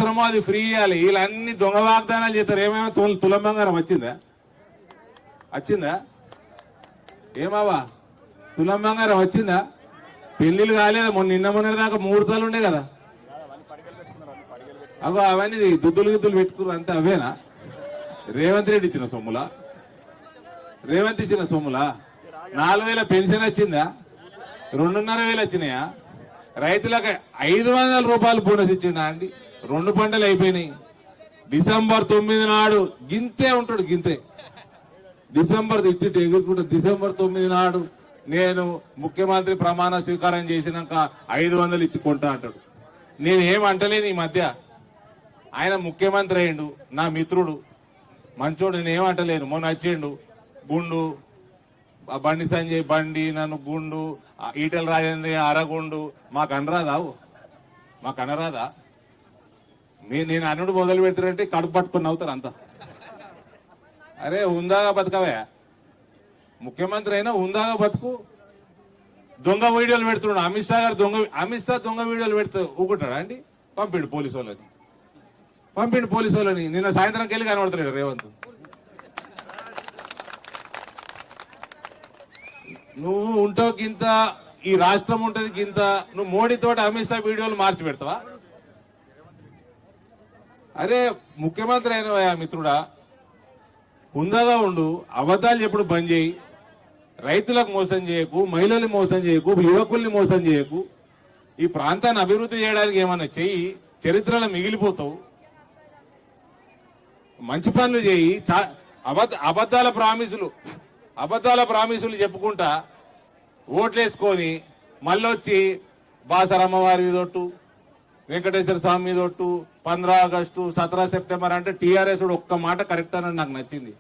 అవసరమో అది ఫ్రీ ఇవ్వాలి. వీళ్ళన్ని దొంగ వాగ్దానాలు చేస్తారు. ఏమేమో తులం బంగారం వచ్చిందా ఏమావా తులం బంగారం వచ్చిందా? పెళ్లిళ్ళు కాలేదా? నిన్న మొన్నటి దాకా ముహూర్తాలు ఉండే కదా. అగో అవన్నీ దుద్దులు గిద్దులు పెట్టుకున్నారు అంతే. అవేనా రేవంత్ రెడ్డి ఇచ్చిన సొమ్ములా? రేవంత్ ఇచ్చిన సొమ్ములా? 4,000 పెన్షన్ వచ్చిందా? 2,500 వచ్చినాయా? రైతులకు 500 రూపాయలు బోనస్ ఇచ్చిండా అండి? 2 పంటలు అయిపోయినాయి. డిసెంబర్ 9 నాడు గింతే ఉంటాడు, గింతే. డిసెంబర్ తిట్టి ఎగురుకుంటా డిసెంబర్ 9 నాడు నేను ముఖ్యమంత్రి ప్రమాణ స్వీకారం చేసినాక 500 ఇచ్చి కొంటా అంటాడు. నేను ఏమంటలేను. ఈ మధ్య ఆయన ముఖ్యమంత్రి అయ్యిండు, నా మిత్రుడు, మంచోడు, నేనేమంటలేను. మొన్న వచ్చిండు గుండు, బండి సంజయ్ బండి, నన్ను గుండు, ఈటెల రాజేంద్ర అరగుండు. మాకు అనరాదా? నేను అన్నుడు మొదలు పెడతారంటే కడుపు పట్టుకుని అవుతారు అంతా. అరే ఉందాగా బతకవే, ముఖ్యమంత్రి అయినా ఉందాగా బతుకు. దొంగ వీడియోలు పెడుతున్నాడు అమిత్ షా గారు. అమిత్ షా దొంగ వీడియోలు పెడుతూ ఊకుంటాడా అండి? పంపిండు పోలీసు వాళ్ళని. నిన్న సాయంత్రంకి వెళ్ళి కనబడతాడు రేవంత్. నువ్వు ఉంటావు గింత, ఈ రాష్ట్రం ఉంటది గింత, నువ్వు మోడీతో అమిత్ షా వీడియోలు మార్చి పెడతావా? అరే ముఖ్యమంత్రి అయిన మిత్రుడా, హుందాగా ఉండు, అబద్ధాలు ఎప్పుడు బంద్ చేయి, రైతులకు మోసం చేయకు, మహిళల్ని మోసం చేయకు, యువకుల్ని మోసం చేయకు. ఈ ప్రాంతాన్ని అభివృద్ధి చేయడానికి ఏమన్నా చెయ్యి, చరిత్రలో మిగిలిపోతావు. మంచి పనులు చేయి. అబద్ధాల ప్రామిసులు చెప్పుకుంటా ఓట్లేసుకొని మళ్ళొచ్చి బాసరమ్మ వారి మీదొట్టు, వెంకటేశ్వర స్వామి మీదొట్టు, 15 ఆగస్టు 17 సెప్టెంబర్ అంటే టీఆర్ఎస్ ఒక్క మాట కరెక్ట్ అని నాకు నచ్చింది.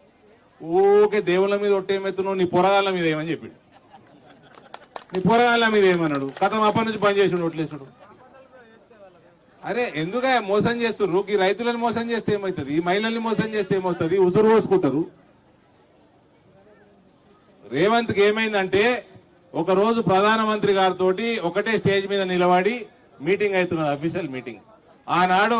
ఊకే దేవుళ్ళ మీద ఒట్టేమెత్తున్నావు, నీ పొరగాళ్ళ మీద ఏమని చెప్పిండు. నీ పొరగాళ్ళ మీద ఏమన్నాడు? కథం అప్పటి నుంచి పని చేసిండు ఓట్లేసుడు. అరే ఎందుక మోసం చేస్తున్నారు? ఈ రైతులను మోసం చేస్తే ఏమవుతుంది? ఈ మహిళల్ని మోసం చేస్తే ఏమవుతుంది? ఉసురు పోసుకుంటారు. రేవంత్కి ఏమైందంటే ఒకరోజు ప్రధానమంత్రి గారితో ఒకటే స్టేజ్ మీద నిలబడి మీటింగ్ అవుతున్నది, అఫీషియల్ మీటింగ్. ఆనాడు